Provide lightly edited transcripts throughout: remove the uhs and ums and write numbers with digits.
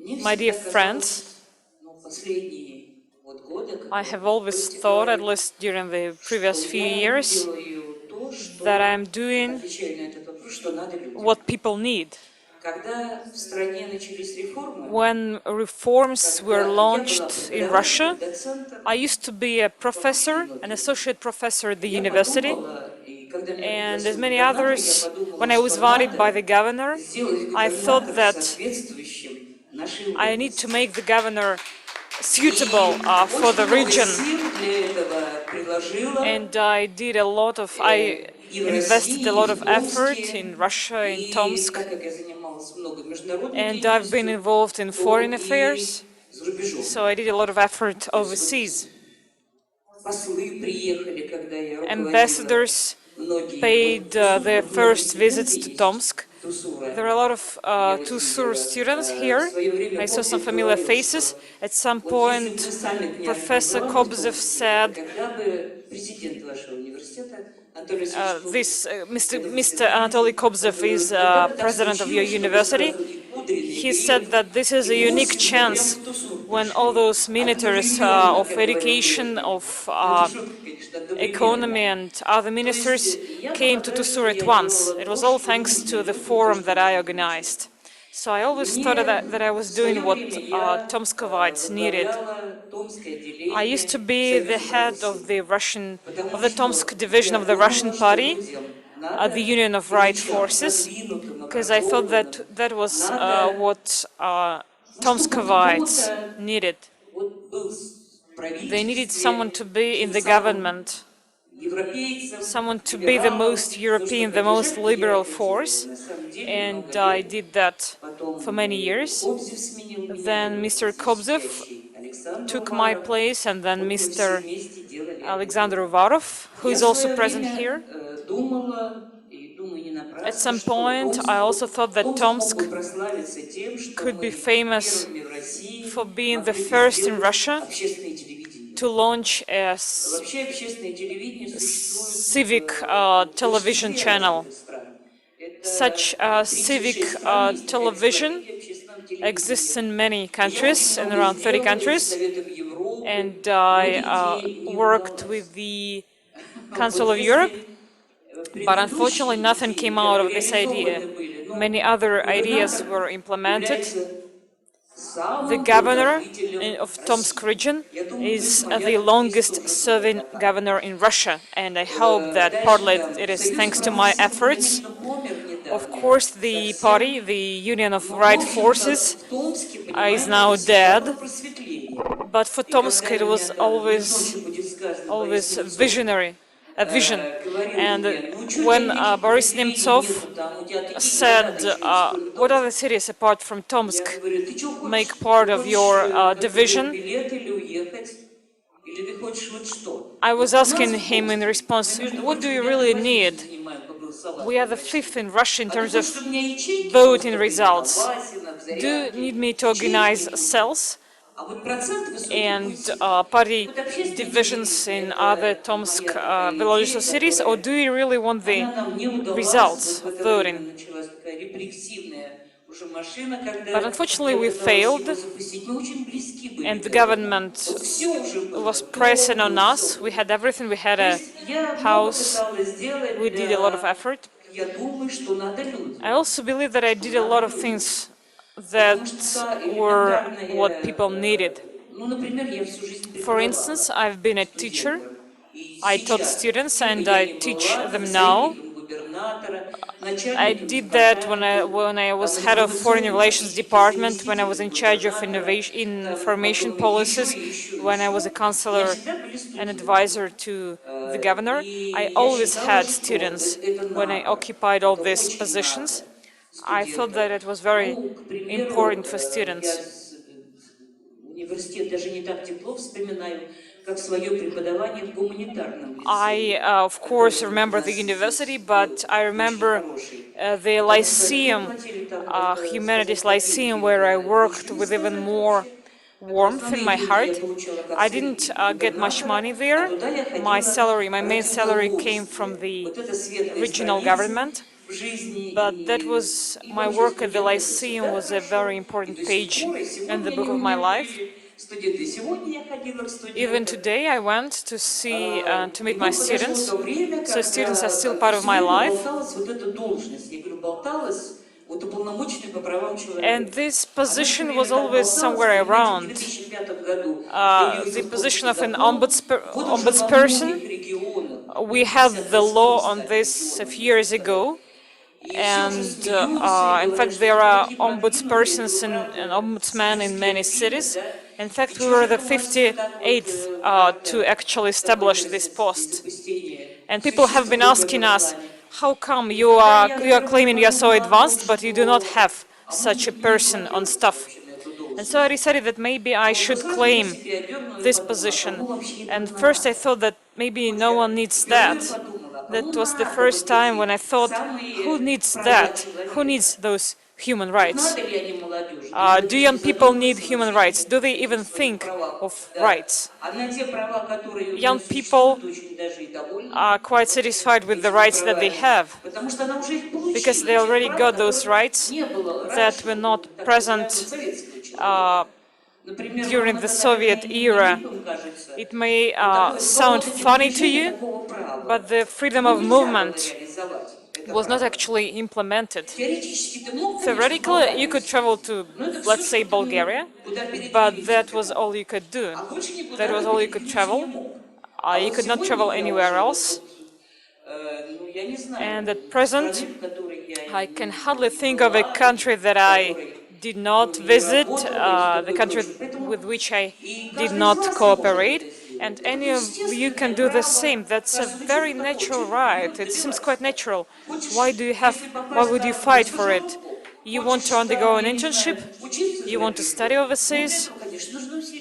My dear friends, I have always thought, at least during the previous few years, that I'm doing what people need. When reforms were launched in Russia, I used to be a professor, an associate professor at the university, and as many others, when I was voted by the governor, I thought that I need to make the governor suitable for the region, and I invested a lot of effort in Russia, in Tomsk, and I've been involved in foreign affairs, so I did a lot of effort overseas. Ambassadors paid their first visits to Tomsk. There are a lot of TUSUR students here. I saw some familiar faces. At some point, Professor Kobzev said, Mr. Anatoly Kobzev is president of your university. He said that this is a unique chance when all those ministers of education, of economy and other ministers came to TUSUR at once. It was all thanks to the forum that I organized. So I always thought that I was doing what Tomskovites needed. I used to be the head of the Tomsk division of the Russian Party, the Union of Right Forces, because I thought that that was what Tomskovites needed. They needed someone to be in the government, someone to be the most European, the most liberal force, and I did that for many years. Then Mr. Kobzev took my place, and then Mr. Alexander Uvarov, who is also present here. At some point, I also thought that Tomsk could be famous for being the first in Russia to launch a civic television channel. Such civic television exists in many countries, in around 30 countries, and I worked with the Council of Europe, but unfortunately nothing came out of this idea. Many other ideas were implemented. The governor of Tomsk region is the longest serving governor in Russia, and I hope that partly it is thanks to my efforts. Of course, the party, the Union of Right Forces, is now dead, but for Tomsk it was always a vision. And when Boris Nemtsov said, what other cities apart from Tomsk make part of your division, I was asking him in response, what do you really need? We are the 5th in Russia in terms of voting results. Do you need me to organize cells and party divisions in other Tomsk Belarusian cities, or do you really want the results of voting? But unfortunately we failed, and the government was pressing on us. We had everything, we had a house, we did a lot of effort. I also believe that I did a lot of things that were what people needed. For instance, I've been a teacher. I taught students and I teach them now. I did that when I was head of Foreign Relations Department, when I was in charge of information policies, when I was a counselor and advisor to the governor. I always had students when I occupied all these positions. I thought that it was very important for students. I, of course, remember the university, but I remember the Lyceum, Humanities Lyceum, where I worked with even more warmth in my heart. I didn't get much money there. My main salary came from the regional government. but that was my work at the Lyceum was a very important page in the book of my life. Even today I went to see to meet my students, so students are still part of my life. And this position was always somewhere around. The position of an ombudsperson. We had the law on this a few years ago, and in fact there are ombudspersons and ombudsmen in many cities. In fact, we were the 58th to actually establish this post. And people have been asking us, how come you are claiming you are so advanced, but you do not have such a person on staff? And so I decided that maybe I should claim this position. And first I thought that maybe no one needs that. That was the first time when I thought, who needs that? Who needs those human rights? Do young people need human rights? Do they even think of rights? Young people are quite satisfied with the rights that they have, because they already got those rights that were not present during the Soviet era. It may sound funny to you, but the freedom of movement was not actually implemented. Theoretically, you could travel to, let's say, Bulgaria, but that was all you could do. That was all you could travel. You could not travel anywhere else. And at present, I can hardly think of a country that I did not visit, the country with which I did not cooperate. And any of you can do the same. That's a very natural right. It seems quite natural. Why would you fight for it? You want to undergo an internship? You want to study overseas?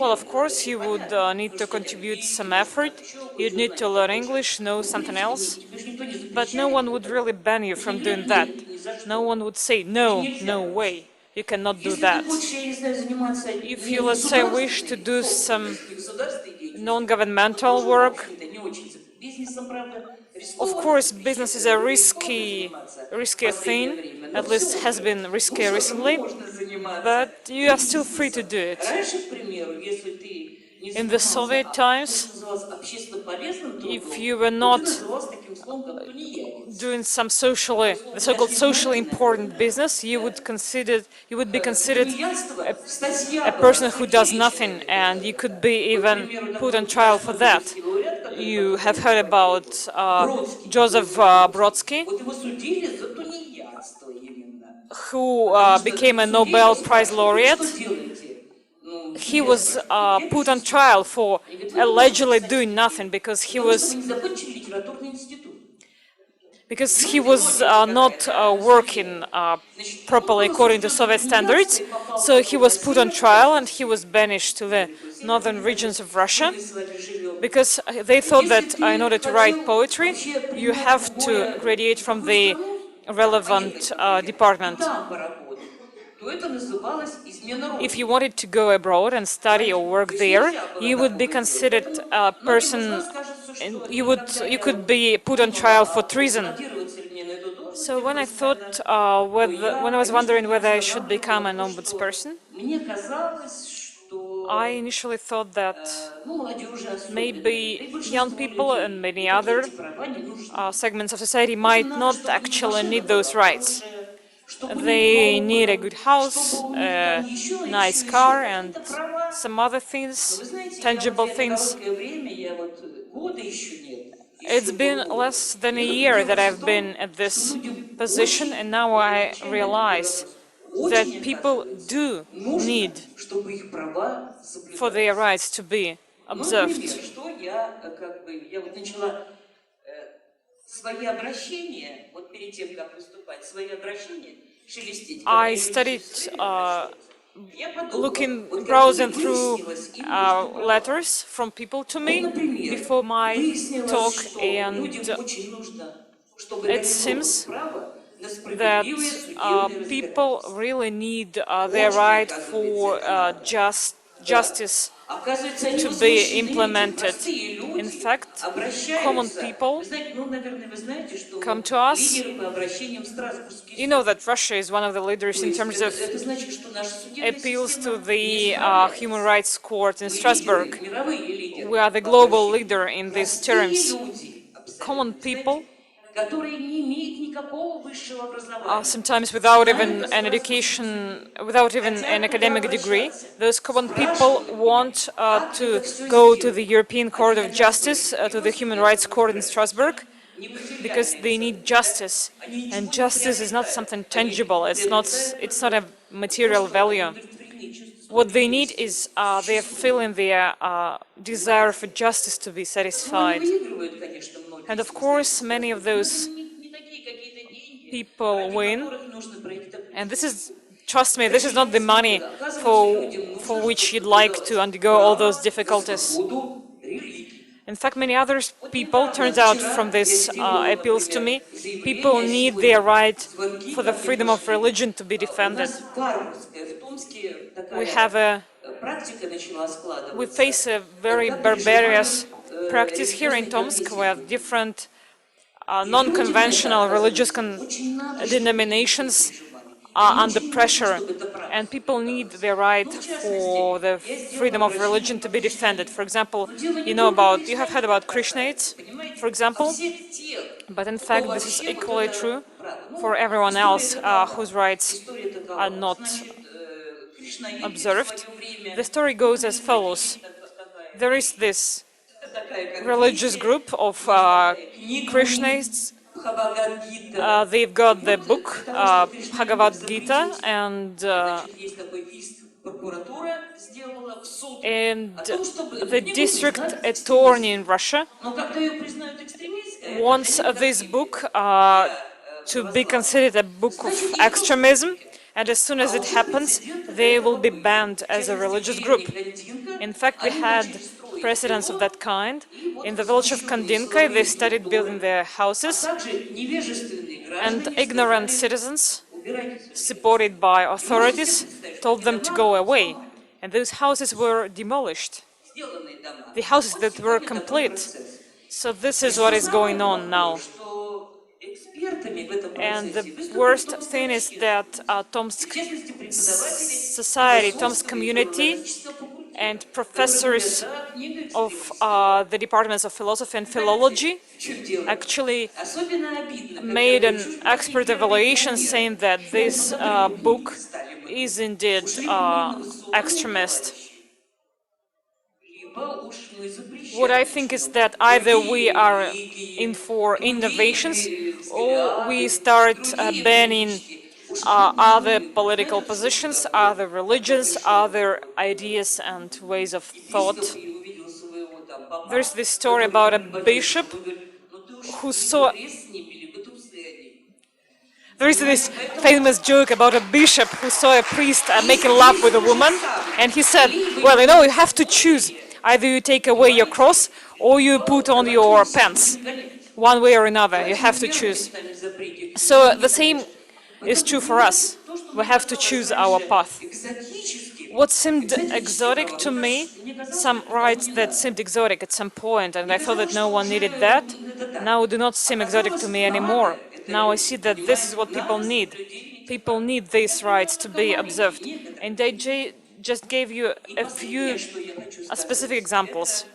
Well, of course, you would need to contribute some effort. You'd need to learn English, know something else. But no one would really ban you from doing that. No one would say, no, no way, you cannot do that. If you, let's say, wish to do some non-governmental work, of course, business is a risky thing, at least has been risky recently, but you are still free to do it. In the Soviet times, if you were not doing some the so-called socially important business, you would be considered a person who does nothing, and you could be even put on trial for that. You have heard about Joseph Brodsky, who became a Nobel Prize laureate. He was put on trial for allegedly doing nothing because he was not working properly according to Soviet standards. So he was put on trial and he was banished to the northern regions of Russia, because they thought that in order to write poetry, you have to graduate from the relevant department. If you wanted to go abroad and study or work there, you would be considered a person, and you could be put on trial for treason. So when I thought, when I was wondering whether I should become an ombudsperson, I initially thought that maybe young people and many other segments of society might not actually need those rights. They need a good house, a nice car, and some other things, tangible things. It's been less than a year that I've been at this position, and now I realize that people do need for their rights to be observed. I studied browsing through letters from people to me before my talk, and it seems that people really need their right for just justice to be implemented. In fact, common people come to us. You know that Russia is one of the leaders in terms of appeals to the Human Rights Court in Strasbourg. We are the global leader in these terms. Common people, sometimes without even an education, without even an academic degree, those common people want to go to the European Court of Justice, to the Human Rights Court in Strasbourg, because they need justice. And justice is not something tangible, it's not a material value. What they need is they're feeling their desire for justice to be satisfied. And of course, many of those people win. And this is, trust me, this is not the money for which you'd like to undergo all those difficulties. In fact, many other people, turns out from this appeals to me, people need their right for the freedom of religion to be defended. We face a very barbarous practice here in Tomsk, where different non-conventional religious denominations are under pressure, and people need their right for the freedom of religion to be defended. For example, you have heard about Krishnaites, for example, but in fact this is equally true for everyone else whose rights are not observed. The story goes as follows. There is this religious group of Krishnaites. They've got the book Bhagavad Gita, and the district attorney in Russia wants this book to be considered a book of extremism, and as soon as it happens, they will be banned as a religious group. In fact, we had precedents of that kind. In the village of Kandinka, they started building their houses, and ignorant citizens, supported by authorities, told them to go away. And those houses were demolished, the houses that were complete. So this is what is going on now. And the worst thing is that Tomsk society, Tomsk community, and professors of the departments of philosophy and philology actually made an expert evaluation saying that this book is indeed extremist. What I think is that either we are in for innovations or we start banning other political positions, other religions, other ideas and ways of thought. There's this story about a bishop who saw... There is this famous joke about a bishop who saw a priest making love with a woman, and he said, well, you have to choose. Either you take away your cross or you put on your pants. One way or another, you have to choose. So the same is true for us. We have to choose our path. What seemed exotic to me, some rights that seemed exotic at some point, and I thought that no one needed that, now do not seem exotic to me anymore. Now I see that this is what people need. People need these rights to be observed. And I just gave you a few specific examples.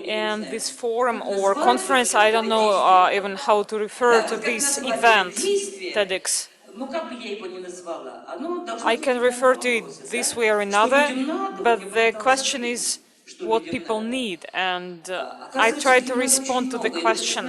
And this forum or conference, I don't know even how to refer to this event, TEDx. I can refer to it this way or another, but the question is what people need, and I try to respond to the question,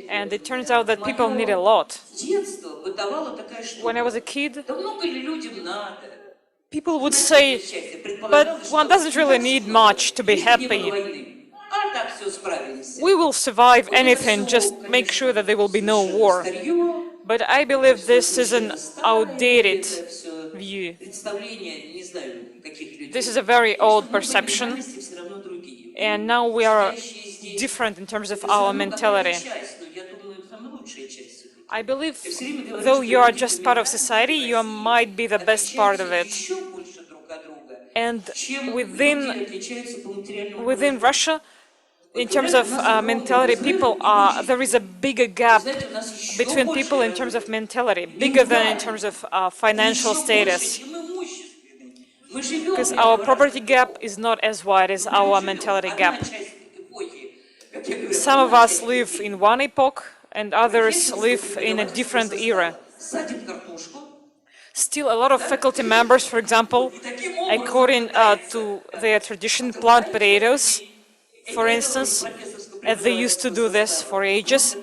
and it turns out that people need a lot. When I was a kid, people would say, but one doesn't really need much to be happy. We will survive anything, just make sure that there will be no war. But I believe this is an outdated view. This is a very old perception, and now we are different in terms of our mentality. I believe, though you are just part of society, you might be the best part of it. And within Russia, in terms of mentality, there is a bigger gap between people in terms of mentality, bigger than in terms of financial status. Because our property gap is not as wide as our mentality gap. Some of us live in one epoch and others live in a different era. Still, a lot of faculty members, for example, according to their tradition, plant potatoes, for instance, as they used to do this for ages.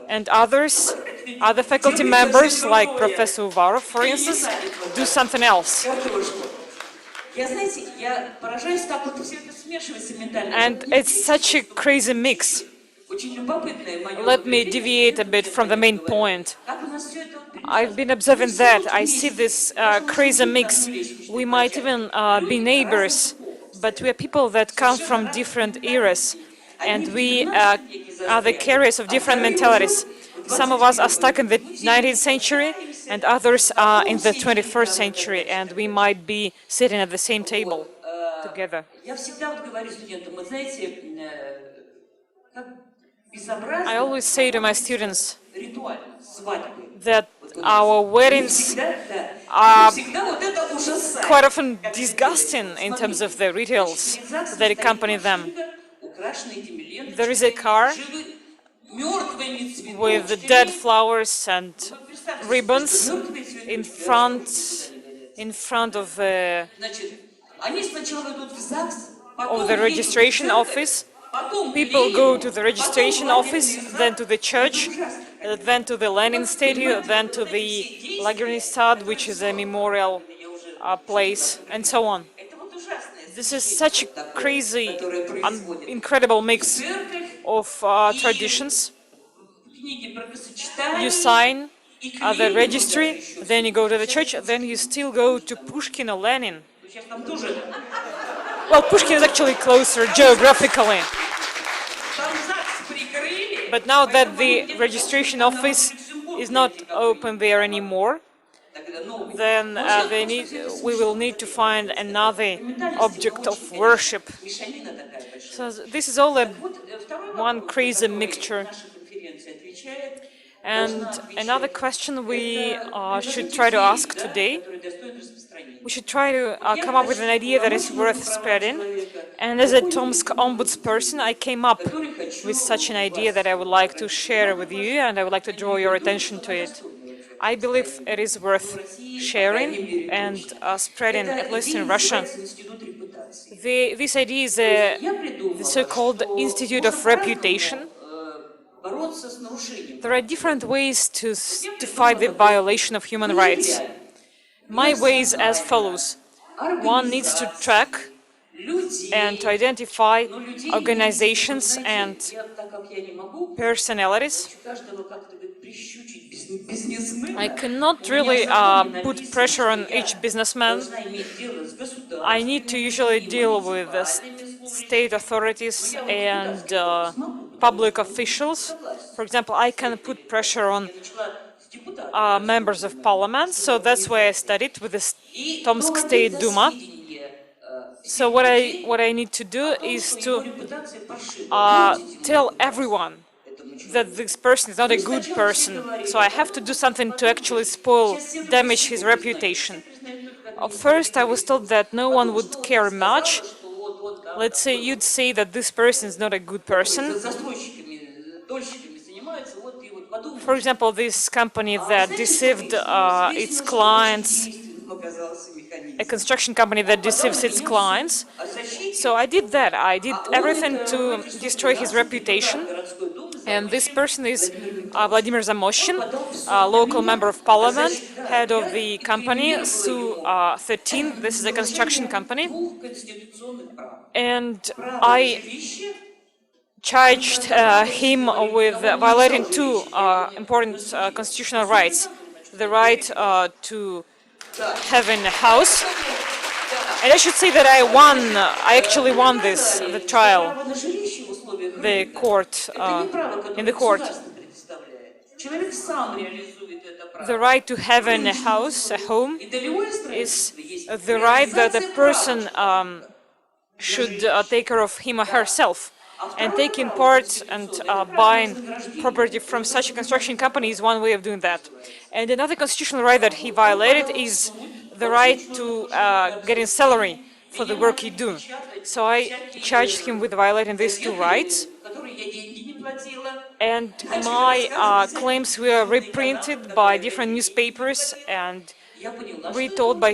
And other faculty members, like Professor Uvarov, for instance, do something else. And it's such a crazy mix. Let me deviate a bit from the main point. I've been observing that. I see this crazy mix. We might even be neighbors, but we are people that come from different eras, and we are the carriers of different mentalities. Some of us are stuck in the 19th century, and others are in the 21st century, and we might be sitting at the same table together. I always say to my students that our weddings are quite often disgusting in terms of the rituals that accompany them. There is a car with dead flowers and ribbons in front of the registration office. People go to the registration office, then to the church, then to the Lenin statue, then to the Lagerny, which is a memorial place, and so on. This is such a crazy, incredible mix of traditions. You sign the registry, then you go to the church, then you still go to Pushkin or Lenin. Well, Pushkin is actually closer geographically. But now that the registration office is not open there anymore, then we will need to find another object of worship. So this is all one crazy mixture. And another question we should try to ask today, we should try to come up with an idea that is worth spreading. And as a Tomsk ombudsperson, I came up with such an idea that I would like to share with you, and I would like to draw your attention to it. I believe it is worth sharing and spreading, at least in Russia. This idea is the so-called Institute of Reputation. There are different ways to fight the violation of human rights. My way is as follows. One needs to track and to identify organizations and personalities. I cannot really put pressure on each businessman. I need to usually deal with state authorities and public officials. For example, I can put pressure on members of parliament, so that's why I studied with the Tomsk State Duma. So what I need to do is to tell everyone that this person is not a good person. So I have to do something to actually damage his reputation. First, I was told that no one would care much. Let's say you'd say that this person is not a good person. For example, this company that deceived its clients, a construction company that deceives its clients. So I did that. I did everything to destroy his reputation. And this person is Vladimir Zamoshin, a local member of parliament, head of the company Su-13. This is a construction company. And I charged him with violating two important constitutional rights. The right to having a house. And I should say that I actually won the trial, in the court. The right to having a house, a home, is the right that a person should take care of him or herself. And taking part and buying property from such a construction company is one way of doing that. And another constitutional right that he violated is the right to getting salary for the work he do. So I charged him with violating these two rights. And my claims were reprinted by different newspapers and retold by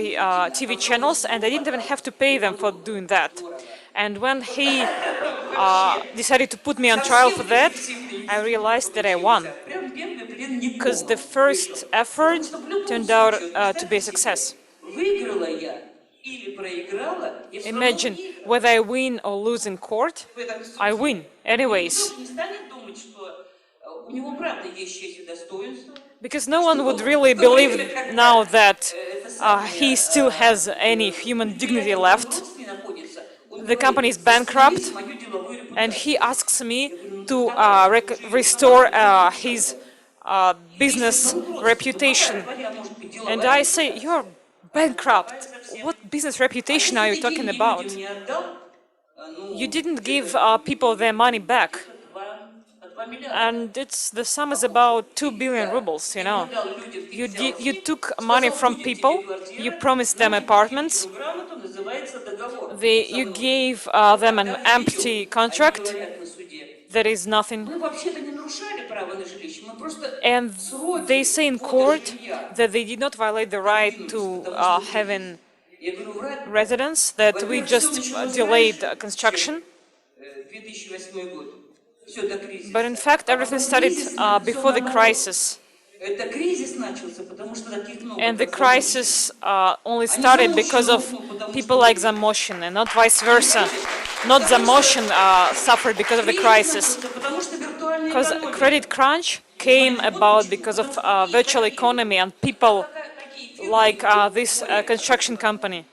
TV channels, and I didn't even have to pay them for doing that. And when he decided to put me on trial for that, I realized that I won, because the first effort turned out to be a success. Imagine, whether I win or lose in court, I win anyways. Because no one would really believe now that he still has any human dignity left. The company is bankrupt, and he asks me to restore his business reputation. And I say, you're bankrupt. What business reputation are you talking about? You didn't give people their money back. And the sum is about 2 billion rubles, you know. You took money from people, you promised them apartments, you gave them an empty contract, there is nothing. And they say in court that they did not violate the right to having residence, that we just delayed construction. But in fact, everything started before the crisis. And the crisis only started because of people like Zamoshin, and not vice versa. Not Zamoshin suffered because of the crisis. Because credit crunch came about because of virtual economy and people like this construction company,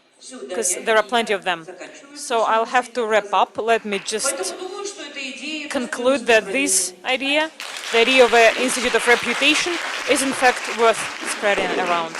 because there are plenty of them. So I'll have to wrap up. Let me just conclude that this idea, the idea of an institute of reputation, is in fact worth spreading around.